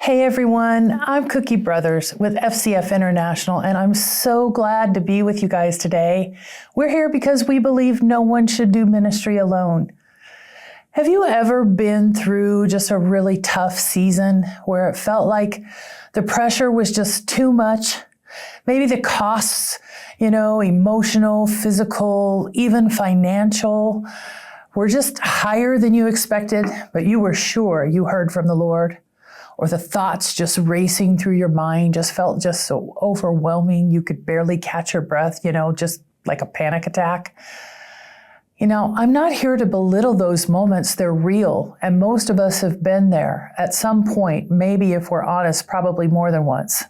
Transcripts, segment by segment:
Hey everyone, I'm Cookie Brothers with FCF International, and I'm so glad to be with you guys today. We're here because we believe no one should do ministry alone. Have you ever been through just a really tough season where it felt like the pressure was just too much? Maybe the costs, emotional, physical, even financial, were just higher than you expected, but you were sure you heard from the Lord. Or the thoughts just racing through your mind just felt just so overwhelming you could barely catch your breath, just like a panic attack. I'm not here to belittle those moments. They're real, and most of us have been there at some point, maybe if we're honest, probably more than once.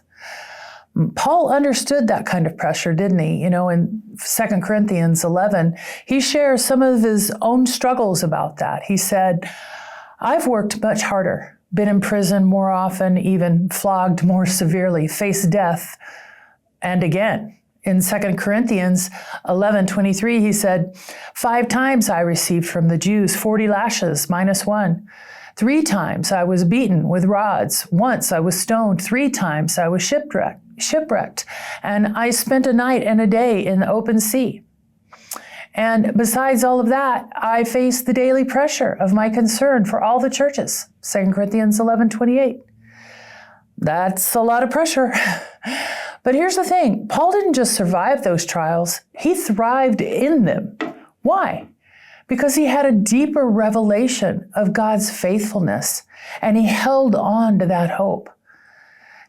Paul understood that kind of pressure, didn't he? In 2 Corinthians 11, he shares some of his own struggles about that. He said, I've worked much harder, been in prison more often, even flogged more severely, faced death, and again. In 2 Corinthians 11:23, he said, 5 times I received from the Jews 40 lashes minus 1. 3 times I was beaten with rods. Once I was stoned. 3 times I was shipwrecked. And I spent a night and a day in the open sea. And besides all of that, I face the daily pressure of my concern for all the churches. 2 Corinthians 11:28. That's a lot of pressure. But here's the thing. Paul didn't just survive those trials. He thrived in them. Why? Because he had a deeper revelation of God's faithfulness, and he held on to that hope.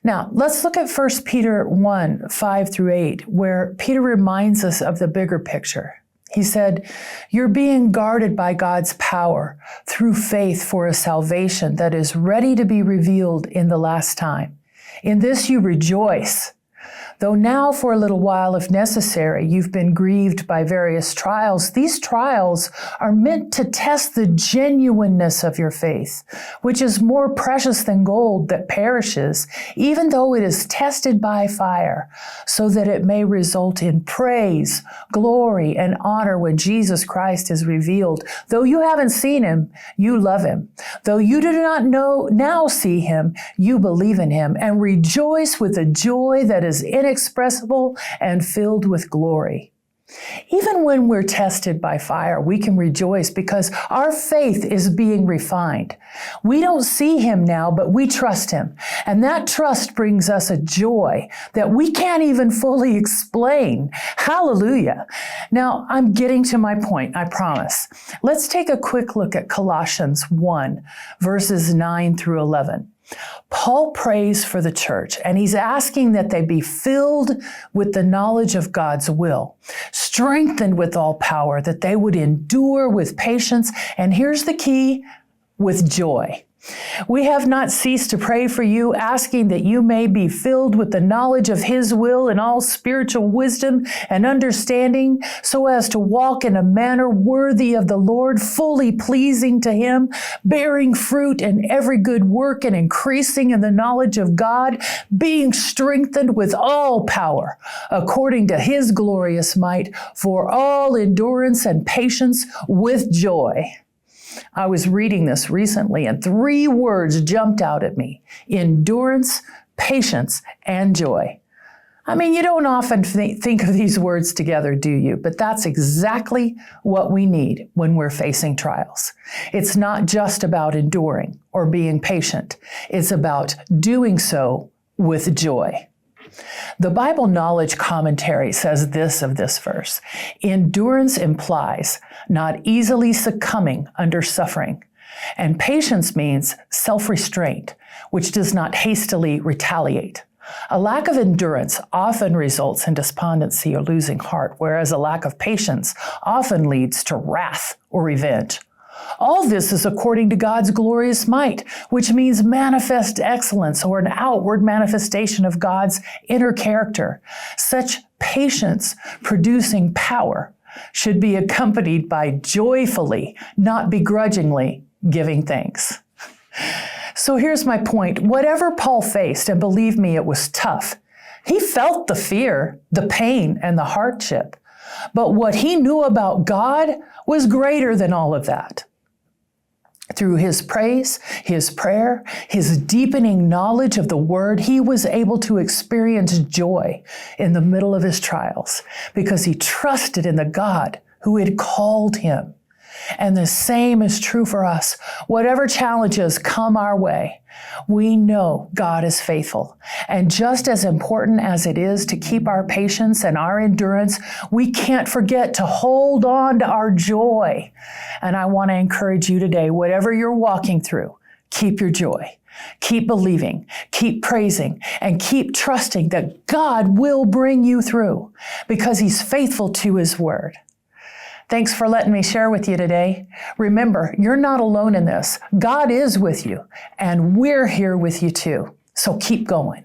Now, let's look at 1 Peter 1, 5 through 8, where Peter reminds us of the bigger picture. He said, you're being guarded by God's power through faith for a salvation that is ready to be revealed in the last time. In this you rejoice, though now for a little while, if necessary, you've been grieved by various trials. These trials are meant to test the genuineness of your faith, which is more precious than gold that perishes, even though it is tested by fire, so that it may result in praise, glory, and honor when Jesus Christ is revealed. Though you haven't seen him, you love him. Though you do not now see him, you believe in him and rejoice with a joy that is inexpressible and filled with glory. Even when we're tested by fire, we can rejoice because our faith is being refined. We don't see him now, but we trust him. And that trust brings us a joy that we can't even fully explain. Hallelujah. Now, I'm getting to my point, I promise. Let's take a quick look at Colossians 1, verses 9 through 11. Paul prays for the church, and he's asking that they be filled with the knowledge of God's will, strengthened with all power, that they would endure with patience, and here's the key, with joy. We have not ceased to pray for you, asking that you may be filled with the knowledge of his will and all spiritual wisdom and understanding, so as to walk in a manner worthy of the Lord, fully pleasing to him, bearing fruit in every good work and increasing in the knowledge of God, being strengthened with all power according to his glorious might, for all endurance and patience with joy. I was reading this recently, and 3 words jumped out at me: endurance, patience, and joy. I mean, you don't often think of these words together, do you? But that's exactly what we need when we're facing trials. It's not just about enduring or being patient. It's about doing so with joy. The Bible Knowledge Commentary says this of this verse: endurance implies not easily succumbing under suffering, and patience means self-restraint, which does not hastily retaliate. A lack of endurance often results in despondency or losing heart, whereas a lack of patience often leads to wrath or revenge. All this is according to God's glorious might, which means manifest excellence or an outward manifestation of God's inner character. Such patience producing power should be accompanied by joyfully, not begrudgingly, giving thanks. So here's my point. Whatever Paul faced, and believe me, it was tough. He felt the fear, the pain, and the hardship. But what he knew about God was greater than all of that. Through his praise, his prayer, his deepening knowledge of the word, he was able to experience joy in the middle of his trials because he trusted in the God who had called him. And the same is true for us. Whatever challenges come our way, we know God is faithful. And just as important as it is to keep our patience and our endurance, we can't forget to hold on to our joy. And I want to encourage you today, whatever you're walking through, keep your joy. Keep believing, keep praising, and keep trusting that God will bring you through because he's faithful to his word. Thanks for letting me share with you today. Remember, you're not alone in this. God is with you, and we're here with you too. So keep going.